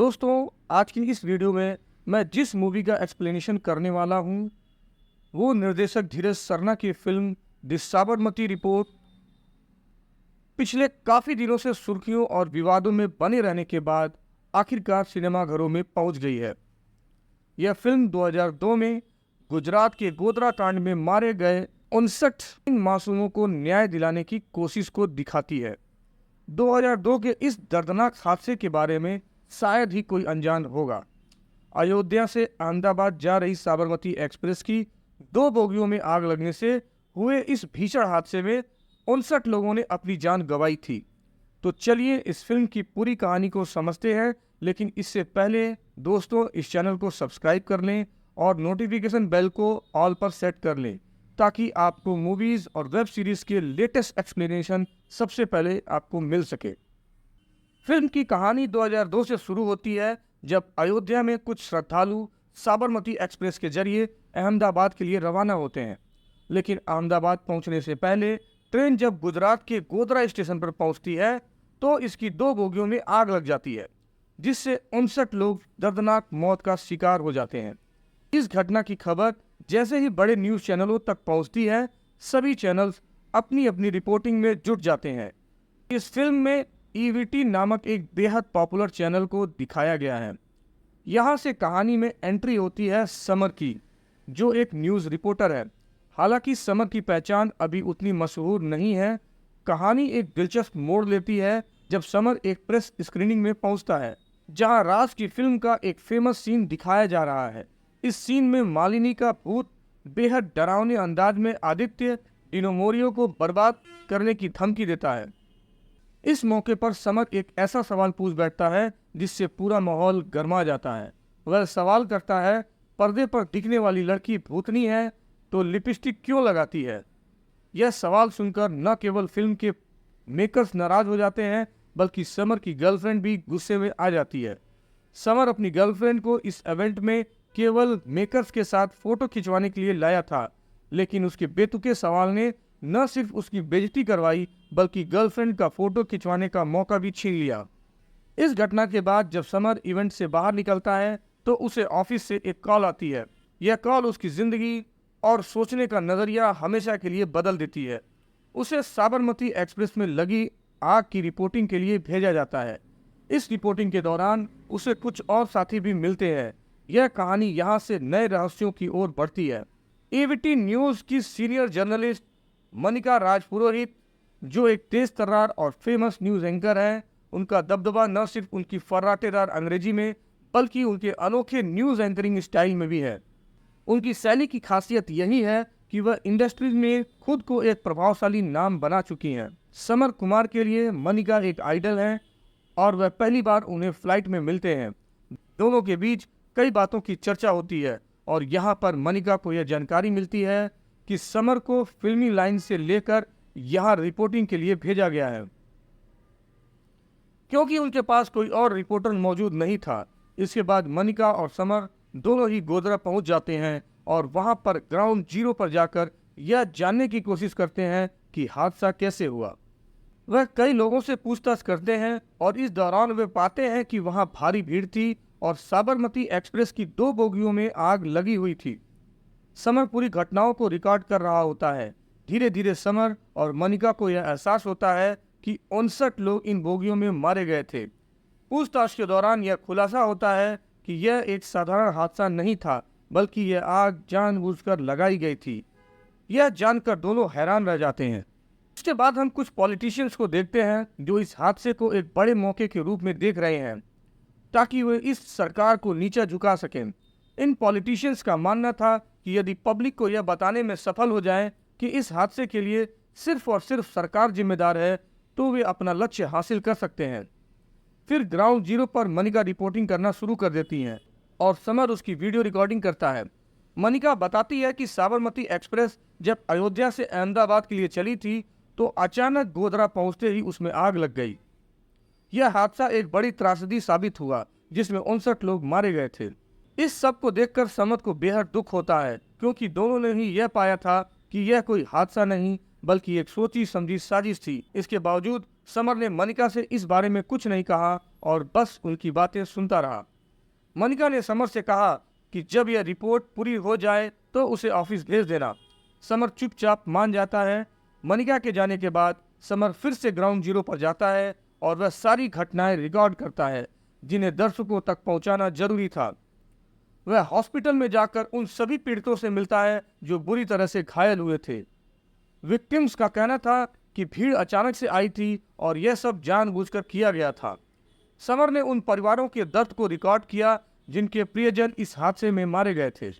दोस्तों, आज की इस वीडियो में मैं जिस मूवी का एक्सप्लेनेशन करने वाला हूँ वो निर्देशक धीरज सरना की फिल्म द साबरमती रिपोर्ट पिछले काफ़ी दिनों से सुर्खियों और विवादों में बने रहने के बाद आखिरकार सिनेमाघरों में पहुंच गई है। यह फिल्म 2002 में गुजरात के गोधरा कांड में मारे गए 59 मासूमों को न्याय दिलाने की कोशिश को दिखाती है। 2002 के इस दर्दनाक हादसे के बारे में शायद ही कोई अनजान होगा। अयोध्या से अहमदाबाद जा रही साबरमती एक्सप्रेस की 2 बोगियों में आग लगने से हुए इस भीषण हादसे में 59 लोगों ने अपनी जान गंवाई थी। तो चलिए इस फिल्म की पूरी कहानी को समझते हैं, लेकिन इससे पहले दोस्तों इस चैनल को सब्सक्राइब कर लें और नोटिफिकेशन बेल को ऑल पर सेट कर लें ताकि आपको मूवीज़ और वेब सीरीज़ के लेटेस्ट एक्सप्लेनेशन सबसे पहले आपको मिल सके। फिल्म की कहानी 2002 से शुरू होती है जब अयोध्या में कुछ श्रद्धालु साबरमती एक्सप्रेस के जरिए अहमदाबाद के लिए रवाना होते हैं, लेकिन अहमदाबाद पहुंचने से पहले ट्रेन जब गुजरात के गोधरा स्टेशन पर पहुंचती है तो इसकी 2 बोगियों में आग लग जाती है, जिससे 59 लोग दर्दनाक मौत का शिकार हो जाते हैं। इस घटना की खबर जैसे ही बड़े न्यूज़ चैनलों तक पहुंचती है, सभी चैनल्स अपनी अपनी रिपोर्टिंग में जुट जाते हैं। इस फिल्म में ईवीटी नामक एक बेहद पॉपुलर चैनल को दिखाया गया है। यहाँ से कहानी में एंट्री होती है समर की, जो एक न्यूज़ रिपोर्टर है। हालांकि समर की पहचान अभी उतनी मशहूर नहीं है। कहानी एक दिलचस्प मोड़ लेती है जब समर एक प्रेस स्क्रीनिंग में पहुंचता है, जहां राज की फिल्म का एक फेमस सीन दिखाया जा रहा है। इस सीन में मालिनी का भूत बेहद डरावने अंदाज में आदित्य डिनोमोरियो को बर्बाद करने की धमकी देता है। इस मौके पर समर एक ऐसा सवाल पूछ बैठता है जिससे पूरा माहौल गर्मा जाता है। वह सवाल करता है, पर्दे पर दिखने वाली लड़की भूतनी है तो लिपस्टिक क्यों लगाती है? यह सवाल सुनकर न केवल फिल्म के मेकर्स नाराज हो जाते हैं, बल्कि समर की गर्लफ्रेंड भी गुस्से में आ जाती है। समर अपनी गर्लफ्रेंड को इस इवेंट में केवल मेकर्स के साथ फोटो खिंचवाने के लिए लाया था, लेकिन उसके बेतुके सवाल ने न सिर्फ उसकी बेइज्जती करवाई बल्कि गर्लफ्रेंड का फोटो खिंचवाने का मौका भी छीन लिया। इस घटना के बाद जब समर इवेंट से बाहर निकलता है तो उसे ऑफिस से एक कॉल आती है। यह कॉल उसकी जिंदगी और सोचने का नजरिया हमेशा के लिए बदल देती है। उसे साबरमती एक्सप्रेस में लगी आग की रिपोर्टिंग के लिए भेजा जाता है। इस रिपोर्टिंग के दौरान उसे कुछ और साथी भी मिलते हैं। यह कहानी यहाँ से नए रहस्यों की ओर बढ़ती है। एवीटी न्यूज़ की सीनियर जर्नलिस्ट मनिका राजपुरोहित, जो एक तेज तर्रार और फेमस न्यूज़ एंकर हैं, उनका दबदबा न सिर्फ उनकी फर्राटेदार अंग्रेजी में बल्कि उनके अनोखे न्यूज़ एंकरिंग स्टाइल में भी है। उनकी शैली की खासियत यही है कि वह इंडस्ट्री में खुद को एक प्रभावशाली नाम बना चुकी हैं। समर कुमार के लिए मनिका एक आइडल हैं और वह पहली बार उन्हें फ्लाइट में मिलते हैं। दोनों के बीच कई बातों की चर्चा होती है और यहाँ पर मनिका को यह जानकारी मिलती है कि समर को फिल्मी लाइन से लेकर यहाँ रिपोर्टिंग के लिए भेजा गया है, क्योंकि उनके पास कोई और रिपोर्टर मौजूद नहीं था। इसके बाद मनिका और समर दोनों ही गोधरा पहुंच जाते हैं और वहां पर ग्राउंड जीरो पर जाकर यह जानने की कोशिश करते हैं कि हादसा कैसे हुआ। वह कई लोगों से पूछताछ करते हैं और इस दौरान वे पाते हैं कि वहां भारी भीड़ थी और साबरमती एक्सप्रेस की 2 बोगियों में आग लगी हुई थी। समर पूरी घटनाओं को रिकॉर्ड कर रहा होता है। धीरे धीरे समर और मनिका को यह एहसास होता है कि 59 लोग इन बोगियों में मारे गए थे। पूछताछ के दौरान यह खुलासा होता है कि यह एक साधारण हादसा नहीं था, बल्कि यह आग जानबूझकर लगाई गई थी। यह जानकर दोनों हैरान रह जाते हैं। इसके बाद हम कुछ पॉलिटिशियंस को देखते हैं जो इस हादसे को एक बड़े मौके के रूप में देख रहे हैं ताकि वे इस सरकार को नीचा झुका सकें। इन पॉलिटिशियंस का मानना था कि यदि पब्लिक को यह बताने में सफल हो जाए कि इस हादसे के लिए सिर्फ और सिर्फ सरकार जिम्मेदार है तो वे अपना लक्ष्य हासिल कर सकते हैं। फिर ग्राउंड जीरो पर मनिका रिपोर्टिंग करना शुरू कर देती हैं और समर उसकी वीडियो रिकॉर्डिंग करता है। मनिका बताती है कि साबरमती एक्सप्रेस जब अयोध्या से अहमदाबाद के लिए चली थी तो अचानक गोधरा पहुंचते ही उसमें आग लग गई। यह हादसा एक बड़ी त्रासदी साबित हुआ जिसमें 59 लोग मारे गए थे। इस सब को देखकर समर को बेहद दुख होता है, क्योंकि दोनों ने ही यह पाया था कि यह कोई हादसा नहीं बल्कि एक सोची समझी साजिश थी। इसके बावजूद समर ने मनिका से इस बारे में कुछ नहीं कहा और बस उनकी बातें सुनता रहा। मनिका ने समर से कहा कि जब यह रिपोर्ट पूरी हो जाए तो उसे ऑफिस भेज देना। समर चुपचाप मान जाता है। मनिका के जाने के बाद समर फिर से ग्राउंड जीरो पर जाता है और वह सारी घटनाएं रिकॉर्ड करता है जिन्हें दर्शकों तक पहुंचाना जरूरी था। वह हॉस्पिटल में जाकर उन सभी पीड़ितों से मिलता है जो बुरी तरह से घायल हुए थे। विक्टिम्स का कहना था कि भीड़ अचानक से आई थी और यह सब जानबूझकर किया गया था। समर ने उन परिवारों के दर्द को रिकॉर्ड किया जिनके प्रियजन इस हादसे में मारे गए थे।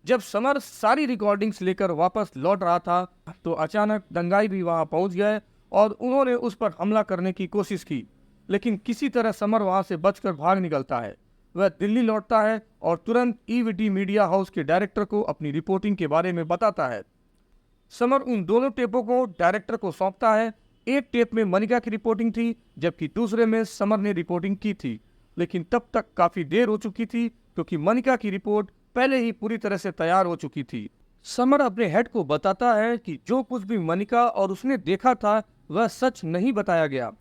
जब समर सारी रिकॉर्डिंग्स लेकर वापस लौट रहा था तो अचानक दंगाई भी वहां पहुंच गए और उन्होंने उस पर हमला करने की कोशिश की, लेकिन किसी तरह समर वहां से बचकर भाग निकलता है। वह दिल्ली लौटता है और तुरंत ईवीटी मीडिया हाउस के डायरेक्टर को अपनी रिपोर्टिंग के बारे में बताता है। समर उन दोनों टेपों को डायरेक्टर को सौंपता है। एक टेप में मनिका की रिपोर्टिंग थी जबकि दूसरे में समर ने रिपोर्टिंग की थी, लेकिन तब तक काफी देर हो चुकी थी क्योंकि मनिका की रिपोर्ट पहले ही पूरी तरह से तैयार हो चुकी थी। समर अपने हेड को बताता है कि जो कुछ भी मनिका और उसने देखा था वह सच नहीं बताया गया।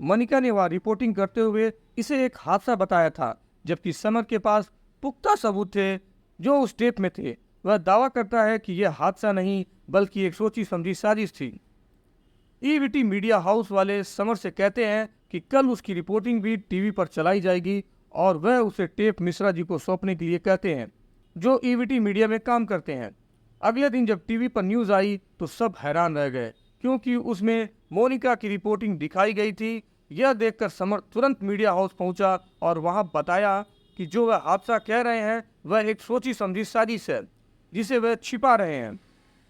मनिका ने वह रिपोर्टिंग करते हुए इसे एक हादसा बताया था, जबकि समर के पास पुख्ता सबूत थे जो उस टेप में थे। वह दावा करता है कि यह हादसा नहीं बल्कि एक सोची समझी साजिश थी। ईवीटी मीडिया हाउस वाले समर से कहते हैं कि कल उसकी रिपोर्टिंग भी टीवी पर चलाई जाएगी और वह उसे टेप मिश्रा जी को सौंपने के लिए कहते हैं जो ईवीटी मीडिया में काम करते हैं। अगले दिन जब टीवी पर न्यूज आई तो सब हैरान रह गए क्योंकि उसमें मोनिका की रिपोर्टिंग दिखाई गई थी। यह देखकर समर तुरंत मीडिया हाउस पहुंचा और वहां बताया कि जो वह हादसा कह रहे हैं वह एक सोची समझी साजिश है जिसे वह छिपा रहे हैं,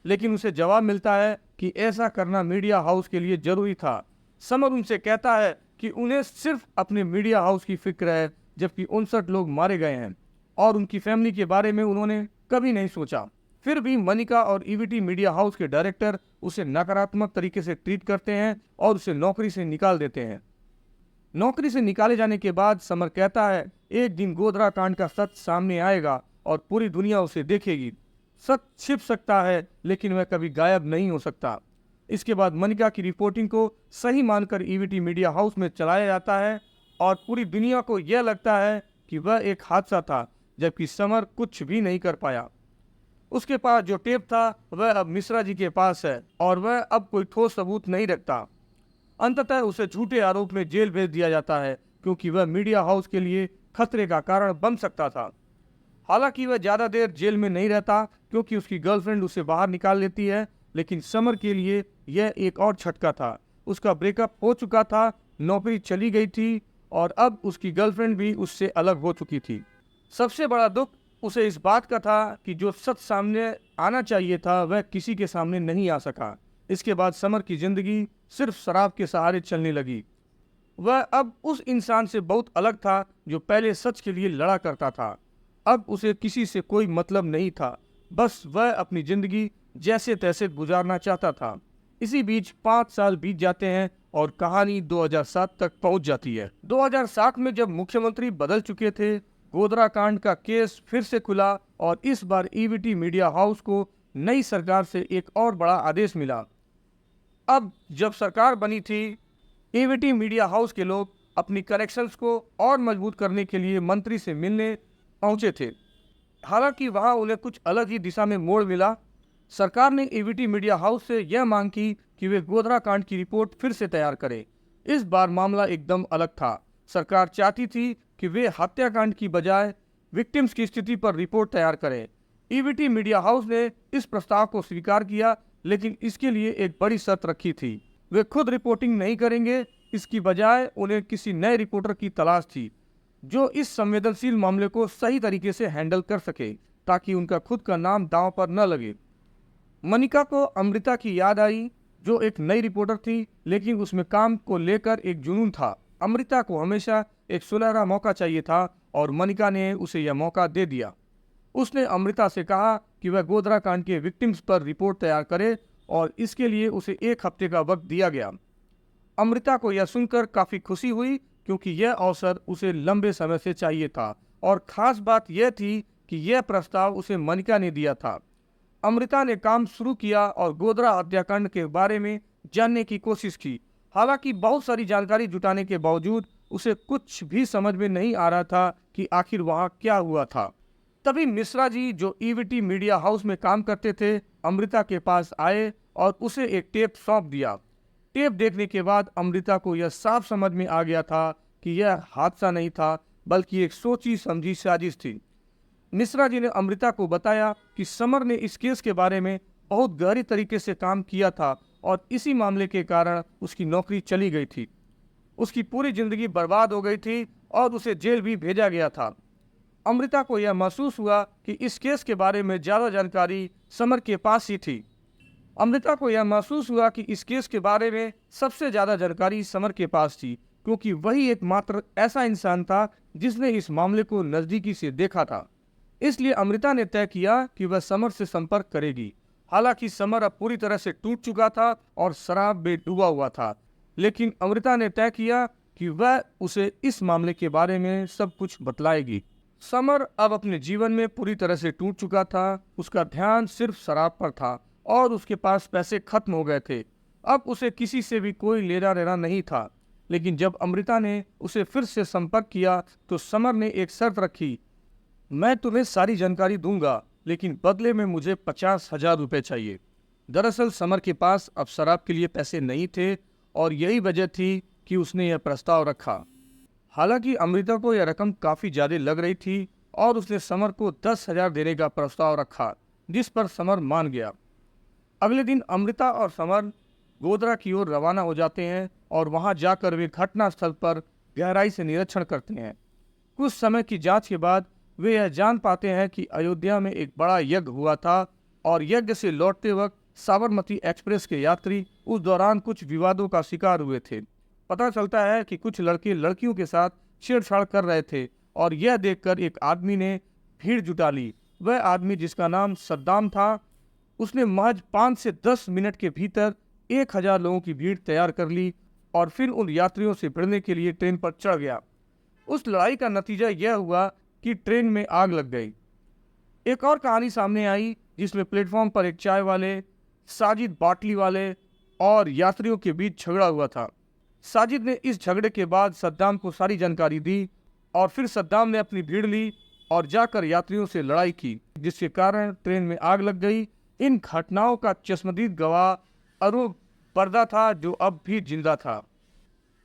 लेकिन उसे जवाब मिलता है कि ऐसा करना मीडिया हाउस के लिए जरूरी था। समर उनसे कहता है कि उन्हें सिर्फ अपने मीडिया हाउस की फिक्र है, जबकि 59 लोग मारे गए हैं और उनकी फैमिली के बारे में उन्होंने कभी नहीं सोचा। फिर भी मनिका और ईवीटी मीडिया हाउस के डायरेक्टर उसे नकारात्मक तरीके से ट्रीट करते हैं और उसे नौकरी से निकाल देते हैं। नौकरी से निकाले जाने के बाद समर कहता है एक दिन गोधरा कांड का सच सामने आएगा और पूरी दुनिया उसे देखेगी। सच छिप सकता है लेकिन वह कभी गायब नहीं हो सकता। इसके बाद मनिका की रिपोर्टिंग को सही मानकर ईवीटी मीडिया हाउस में चलाया जाता है और पूरी दुनिया को यह लगता है कि वह एक हादसा था, जबकि समर कुछ भी नहीं कर पाया। उसके पास जो टेप था वह अब मिश्रा जी के पास है और वह अब कोई ठोस सबूत नहीं रखता। अंततः उसे झूठे आरोप में जेल भेज दिया जाता है क्योंकि वह मीडिया हाउस के लिए खतरे का कारण बन सकता था। हालांकि वह ज्यादा देर जेल में नहीं रहता क्योंकि उसकी गर्लफ्रेंड उसे बाहर निकाल लेती है, लेकिन समर के लिए यह एक और झटका था। उसका ब्रेकअप हो चुका था, नौकरी चली गई थी और अब उसकी गर्लफ्रेंड भी उससे अलग हो चुकी थी। सबसे बड़ा दुख उसे इस बात का था कि जो सच सामने आना चाहिए था वह किसी के सामने नहीं आ सका। इसके बाद समर की जिंदगी सिर्फ शराब के सहारे चलने लगी। वह अब उस इंसान से बहुत अलग था जो पहले सच के लिए लड़ा करता था। अब उसे किसी से कोई मतलब नहीं था, बस वह अपनी जिंदगी जैसे तैसे गुजारना चाहता था। इसी बीच 5 साल बीत जाते हैं और कहानी 2007 तक पहुंच जाती है। 2007 में जब मुख्यमंत्री बदल चुके थे, गोधरा कांड का केस फिर से खुला और इस बार ईवीटी मीडिया हाउस को नई सरकार से एक और बड़ा आदेश मिला। अब जब सरकार बनी थी, ईवीटी मीडिया हाउस के लोग अपनी कनेक्शंस को और मजबूत करने के लिए मंत्री से मिलने पहुंचे थे। हालांकि वहां उन्हें कुछ अलग ही दिशा में मोड़ मिला। सरकार ने ईवीटी मीडिया हाउस से यह मांग की कि वे गोधरा कांड की रिपोर्ट फिर से तैयार करें। इस बार मामला एकदम अलग था। सरकार चाहती थी कि वे हत्याकांड की बजाय विक्टिम्स की स्थिति पर रिपोर्ट तैयार करें। ईवीटी मीडिया हाउस ने इस प्रस्ताव को स्वीकार किया, लेकिन इसके लिए एक बड़ी शर्त रखी थी। वे खुद रिपोर्टिंग नहीं करेंगे, इसकी बजाय उन्हें किसी नए रिपोर्टर की तलाश थी जो इस संवेदनशील मामले को सही तरीके से हैंडल कर सके ताकि उनका खुद का नाम दांव पर न लगे। मनिका को अमृता की याद आई जो एक नई रिपोर्टर थी, लेकिन उसमें काम को लेकर एक जुनून था। अमृता को हमेशा एक सुनहरा मौका चाहिए था और मनिका ने उसे यह मौका दे दिया। उसने अमृता से कहा कि वह गोधरा कांड के विक्टिम्स पर रिपोर्ट तैयार करे और इसके लिए उसे 1 हफ्ते का वक्त दिया गया। अमृता को यह सुनकर काफी खुशी हुई क्योंकि यह अवसर उसे लंबे समय से चाहिए था और खास बात यह थी कि यह प्रस्ताव उसे मनिका ने दिया था। अमृता ने काम शुरू किया और गोधरा हत्याकांड के बारे में जानने की कोशिश की। हालांकि बहुत सारी जानकारी जुटाने के बावजूद उसे कुछ भी समझ में नहीं आ रहा था कि आखिर वहां क्या हुआ था। तभी मिश्रा जी, जो ईवीटी मीडिया हाउस में काम करते थे, अमृता के पास आए और उसे एक टेप सौंप दिया। टेप देखने के बाद अमृता को यह साफ समझ में आ गया था कि यह हादसा नहीं था, बल्कि एक सोची समझी साजिश थी। मिश्रा जी ने अमृता को बताया कि समर ने इस केस के बारे में बहुत गहरी तरीके से काम किया था और इसी मामले के कारण उसकी नौकरी चली गई थी। उसकी पूरी जिंदगी बर्बाद हो गई थी और उसे जेल भी भेजा गया था। अमृता को यह महसूस हुआ कि इस केस के बारे में ज़्यादा जानकारी समर के पास ही थी। अमृता को यह महसूस हुआ कि इस केस के बारे में सबसे ज़्यादा जानकारी समर के पास थी, क्योंकि वही एकमात्र ऐसा इंसान था जिसने इस मामले को नज़दीकी से देखा था। इसलिए अमृता ने तय किया कि वह समर से संपर्क करेगी। हालांकि समर अब पूरी तरह से टूट चुका था और शराब में डूबा हुआ था, लेकिन अमृता ने तय किया कि वह उसे इस मामले के बारे में सब कुछ बतलाएगी। समर अब अपने जीवन में पूरी तरह से टूट चुका था। उसका ध्यान सिर्फ शराब पर था और उसके पास पैसे खत्म हो गए थे। अब उसे किसी से भी कोई लेना देना नहीं था। लेकिन जब अमृता ने उसे फिर से संपर्क किया तो समर ने एक शर्त रखी, मैं तुम्हें सारी जानकारी दूंगा, लेकिन बदले में मुझे 50,000 रुपये चाहिए। दरअसल समर के पास अब शराब के लिए पैसे नहीं थे और यही वजह थी कि उसने यह प्रस्ताव रखा। हालांकि अमृता को यह रकम काफ़ी ज़्यादा लग रही थी और उसने समर को 10,000 देने का प्रस्ताव रखा, जिस पर समर मान गया। अगले दिन अमृता और समर गोधरा की ओर रवाना हो जाते हैं और वहां जाकर वे घटना स्थल पर गहराई से निरीक्षण करते हैं। कुछ समय की जांच के बाद वे यह जान पाते हैं कि अयोध्या में एक बड़ा यज्ञ हुआ था और यज्ञ से लौटते वक्त साबरमती एक्सप्रेस के यात्री उस दौरान कुछ विवादों का शिकार हुए थे। पता चलता है कि कुछ लड़के लड़कियों के साथ छेड़छाड़ कर रहे थे और यह देखकर एक आदमी ने भीड़ जुटा ली। वह आदमी, जिसका नाम सद्दाम था, उसने महज 5 से 10 मिनट के भीतर 1,000 लोगों की भीड़ तैयार कर ली और फिर उन यात्रियों से भिड़ने के लिए ट्रेन पर चढ़ गया। उस लड़ाई का नतीजा यह हुआ कि ट्रेन में आग लग गई। एक और कहानी सामने आई जिसमें प्लेटफॉर्म पर एक चाय वाले, साजिद बाटली वाले और यात्रियों के बीच झगड़ा हुआ था। साजिद ने इस झगड़े के बाद सद्दाम को सारी जानकारी दी और फिर सद्दाम ने अपनी भीड़ ली और जाकर यात्रियों से लड़ाई की, जिसके कारण ट्रेन में आग लग गई। इन घटनाओं का चश्मदीद गवाह अरुण बर्दा था, जो अब भी जिंदा था।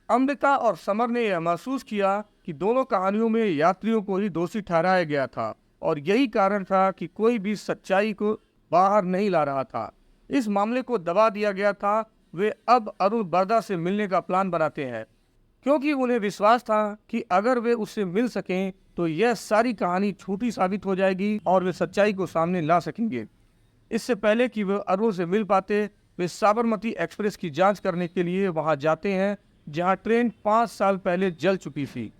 अमृता और समर ने यह महसूस किया कि दोनों कहानियों में यात्रियों को ही दोषी ठहराया गया था और यही कारण था कि कोई भी सच्चाई को बाहर नहीं ला रहा था। इस मामले को दबा दिया गया था। वे अब अरुण बर्दा से मिलने का प्लान बनाते हैं, क्योंकि उन्हें विश्वास था कि अगर वे उससे मिल सकें तो यह सारी कहानी झूठी साबित हो जाएगी और वे सच्चाई को सामने ला सकेंगे। इससे पहले कि वे अरुण से मिल पाते, वे साबरमती एक्सप्रेस की जांच करने के लिए वहां जाते हैं, जहां ट्रेन 5 साल पहले जल चुकी थी।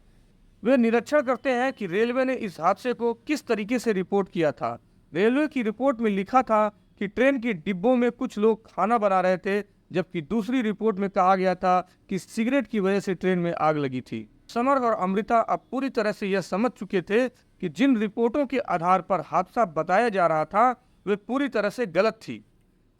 वे निरीक्षण करते हैं कि रेलवे ने इस हादसे को किस तरीके से रिपोर्ट किया था। रेलवे की रिपोर्ट में लिखा था कि ट्रेन के डिब्बों में कुछ लोग खाना बना रहे थे, जबकि दूसरी रिपोर्ट में कहा गया था कि सिगरेट की वजह से ट्रेन में आग लगी थी। समर और अमृता अब पूरी तरह से यह समझ चुके थे कि जिन रिपोर्टों के आधार पर हादसा बताया जा रहा था वे पूरी तरह से गलत थी।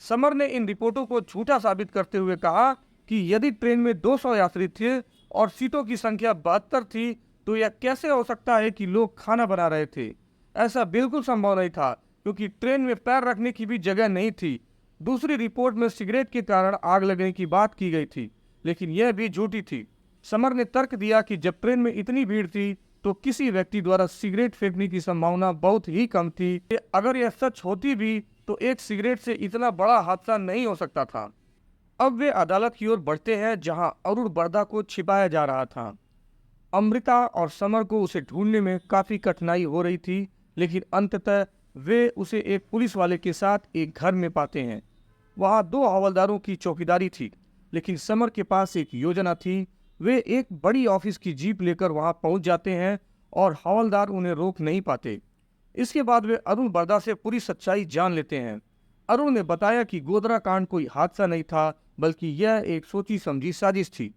समर ने इन रिपोर्टों को झूठा साबित करते हुए कहा कि यदि ट्रेन में 200 यात्री थे और सीटों की संख्या 72 थी, तो यह कैसे हो सकता है कि लोग खाना बना रहे थे। ऐसा बिल्कुल संभव नहीं था, क्योंकि ट्रेन में पैर रखने की भी जगह नहीं थी। दूसरी रिपोर्ट में सिगरेट के कारण आग लगने की बात की गई थी, लेकिन यह भी झूठी थी। समर ने तर्क दिया कि जब ट्रेन में इतनी भीड़ थी तो किसी व्यक्ति द्वारा सिगरेट फेंकने की संभावना बहुत ही कम थी। अगर यह सच होती भी तो एक सिगरेट से इतना बड़ा हादसा नहीं हो सकता था। अब वे अदालत की ओर बढ़ते हैं, जहां अरुण बर्दा को छिपाया जा रहा था। अमृता और समर को उसे ढूंढने में काफी कठिनाई हो रही थी, लेकिन अंततः वे उसे एक पुलिस वाले के साथ एक घर में पाते हैं। वहां 2 हवलदारों की चौकीदारी थी, लेकिन समर के पास एक योजना थी। वे एक बड़ी ऑफिस की जीप लेकर वहां पहुंच जाते हैं और हवलदार उन्हें रोक नहीं पाते। इसके बाद वे अरुण बर्दा से पूरी सच्चाई जान लेते हैं। अरुण ने बताया कि गोधरा कांड कोई हादसा नहीं था, बल्कि यह एक सोची समझी साजिश थी।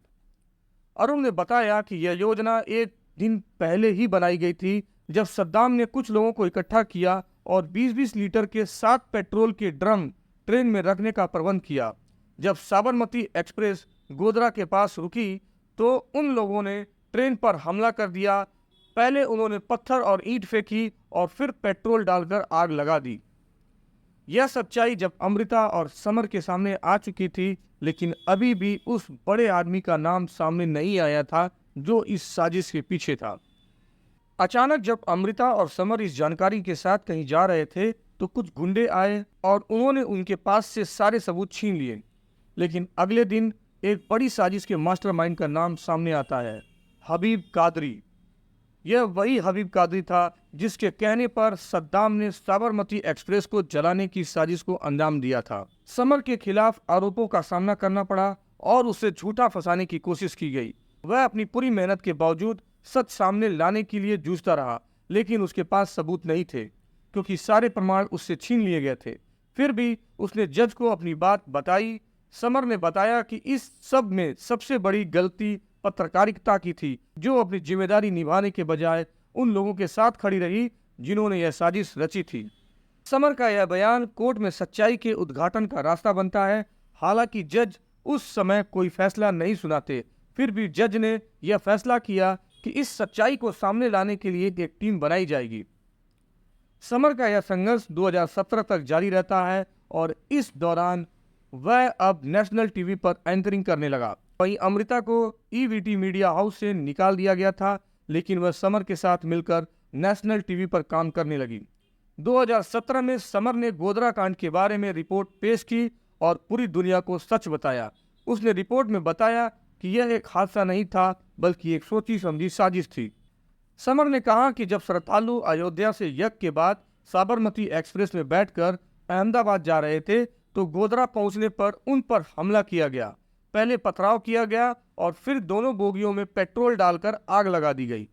अरुण ने बताया कि यह योजना एक दिन पहले ही बनाई गई थी, जब सद्दाम ने कुछ लोगों को इकट्ठा किया और 20-20 लीटर के 7 पेट्रोल के ड्रम ट्रेन में रखने का प्रबंध किया। जब साबरमती एक्सप्रेस गोधरा के पास रुकी तो उन लोगों ने ट्रेन पर हमला कर दिया। पहले उन्होंने पत्थर और ईंट फेंकी और फिर पेट्रोल डालकर आग लगा दी। यह सच्चाई जब अमृता और समर के सामने आ चुकी थी, लेकिन अभी भी उस बड़े आदमी का नाम सामने नहीं आया था जो इस साजिश के पीछे था। अचानक जब अमृता और समर इस जानकारी के साथ कहीं जा रहे थे तो कुछ गुंडे आए और उन्होंने उनके पास से सारे सबूत छीन लिए। लेकिन अगले दिन एक बड़ी साजिश के मास्टरमाइंड का नाम सामने आता है, हबीब कादरी। यह वही हबीब कादरी था जिसके कहने पर सद्दाम ने साबरमती एक्सप्रेस को जलाने की साजिश को अंजाम दिया था। समर के खिलाफ आरोपों का सामना करना पड़ा और उसे झूठा फंसाने की कोशिश की गई। वह अपनी पूरी मेहनत के बावजूद सच सामने लाने के लिए जूझता रहा, लेकिन उसके पास सबूत नहीं थे क्योंकि सारे प्रमाण उससे छीन लिए गए थे। फिर भी उसने जज को अपनी बात बताई। समर ने बताया कि इस सब में सबसे बड़ी गलती पत्रकारिता की थी, जो अपनी जिम्मेदारी निभाने के बजाय उन लोगों के साथ खड़ी रही जिन्होंने यह साजिश रची थी। समर का यह बयान कोर्ट में सच्चाई के उद्घाटन का रास्ता बनता है। हालांकि जज उस समय कोई फैसला नहीं सुनाते, फिर भी जज ने यह फैसला किया कि इस सच्चाई को सामने लाने के लिए एक टीम बनाई जाएगी। समर का यह संघर्ष 2017 तक जारी रहता है और इस दौरान वह अब नेशनल टीवी पर एंकरिंग करने लगा। वहीं अमृता को ईवीटी मीडिया हाउस से निकाल दिया गया था, लेकिन वह समर के साथ मिलकर नेशनल टीवी पर काम करने लगी। 2017 में समर ने गोधरा कांड के बारे में रिपोर्ट पेश की और पूरी दुनिया को सच बताया। उसने रिपोर्ट में बताया कि यह एक हादसा नहीं था, बल्कि एक सोची समझी साजिश थी। समर ने कहा कि जब श्रद्धालु अयोध्या से यज्ञ के बाद साबरमती एक्सप्रेस में बैठकर अहमदाबाद जा रहे थे तो गोधरा पहुंचने पर उन पर हमला किया गया। पहले पथराव किया गया और फिर दोनों बोगियों में पेट्रोल डालकर आग लगा दी गई।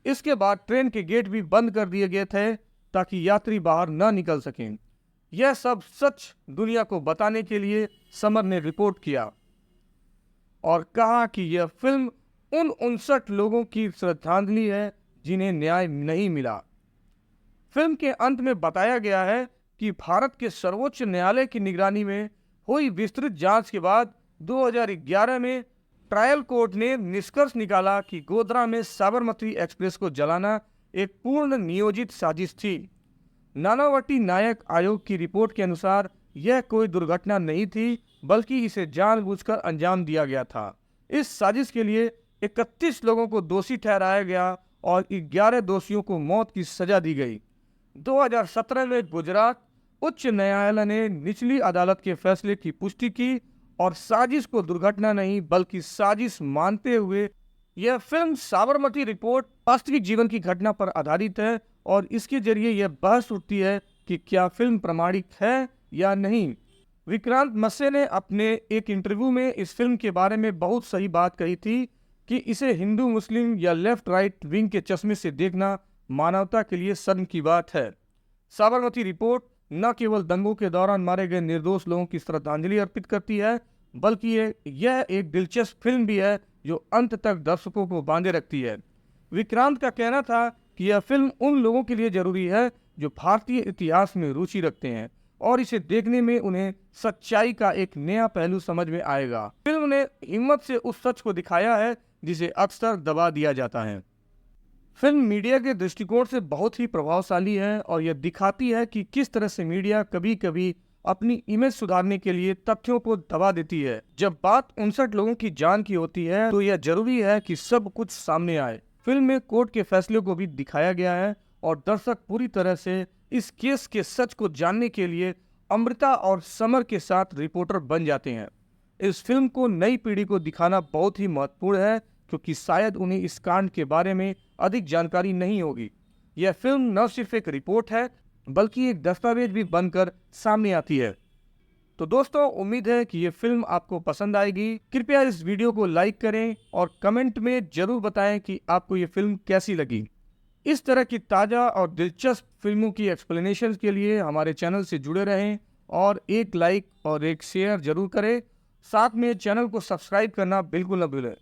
इसके बाद ट्रेन के गेट भी बंद कर दिए गए थे ताकि यात्री बाहर न निकल सकें। यह सब सच दुनिया को बताने के लिए समर ने रिपोर्ट किया और कहा कि यह फिल्म उन 59 लोगों की श्रद्धांजलि है जिन्हें न्याय नहीं मिला। फिल्म के अंत में बताया गया है कि भारत के सर्वोच्च न्यायालय की निगरानी में हुई विस्तृत जांच के बाद 2011 में ट्रायल कोर्ट ने निष्कर्ष निकाला कि गोधरा में साबरमती एक्सप्रेस को जलाना एक पूर्ण नियोजित साजिश थी। नानावटी नायक आयोग की रिपोर्ट के अनुसार यह कोई दुर्घटना नहीं थी, बल्कि इसे जानबूझकर अंजाम दिया गया था। इस साजिश के लिए 31 लोगों को दोषी ठहराया गया और 11 दोषियों को मौत की सजा दी गई। 2017 में गुजरात उच्च न्यायालय ने निचली अदालत के फैसले की पुष्टि की और साजिश को दुर्घटना नहीं बल्कि साजिश मानते हुए यह फिल्म साबरमती रिपोर्ट वास्तविक जीवन की घटना पर आधारित है और इसके जरिए यह बहस उठती है कि क्या फिल्म प्रामाणिक है या नहीं। विक्रांत मस्से ने अपने एक इंटरव्यू में इस फिल्म के बारे में बहुत सही बात कही थी कि इसे हिंदू मुस्लिम या लेफ्ट राइट विंग के चश्मे से देखना मानवता के लिए शर्म की बात है। साबरमती रिपोर्ट न केवल दंगों के दौरान मारे गए निर्दोष लोगों की श्रद्धांजलि अर्पित करती है, बल्कि यह एक दिलचस्प फिल्म भी है जो अंत तक दर्शकों को बांधे रखती है। विक्रांत का कहना था कि यह फिल्म उन लोगों के लिए जरूरी है जो भारतीय इतिहास में रुचि रखते हैं और इसे देखने में उन्हें सच्चाई का एक नया पहलू समझ में आएगा। फिल्म ने हिम्मत से उस सच को दिखाया है जिसे अक्सर दबा दिया जाता है। फिल्म मीडिया के दृष्टिकोण से बहुत ही प्रभावशाली है और यह दिखाती है कि किस तरह से मीडिया कभी कभी अपनी इमेज सुधारने के लिए तथ्यों को दबा देती है। जब बात 59 लोगों की जान की होती है तो यह जरूरी है कि सब कुछ सामने आए। फिल्म में कोर्ट के फैसले को भी दिखाया गया है और दर्शक पूरी तरह से इस केस के सच को जानने के लिए अमृता और समर के साथ रिपोर्टर बन जाते हैं। इस फिल्म को नई पीढ़ी को दिखाना बहुत ही महत्वपूर्ण है क्योंकि शायद उन्हें इस कांड के बारे में अधिक जानकारी नहीं होगी। यह फिल्म न सिर्फ एक रिपोर्ट है बल्कि एक दस्तावेज भी बनकर सामने आती है। तो दोस्तों, उम्मीद है कि ये फिल्म आपको पसंद आएगी। कृपया इस वीडियो को लाइक करें और कमेंट में जरूर बताएं कि आपको ये फिल्म कैसी लगी। इस तरह की ताज़ा और दिलचस्प फिल्मों की एक्सप्लेनेशन के लिए हमारे चैनल से जुड़े रहें और एक लाइक और एक शेयर जरूर करें। साथ में चैनल को सब्सक्राइब करना बिल्कुल न भूलें।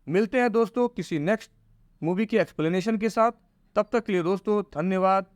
मिलते हैं दोस्तों किसी नेक्स्ट मूवी के एक्सप्लेनेशन के साथ। तब तक के लिए दोस्तों धन्यवाद।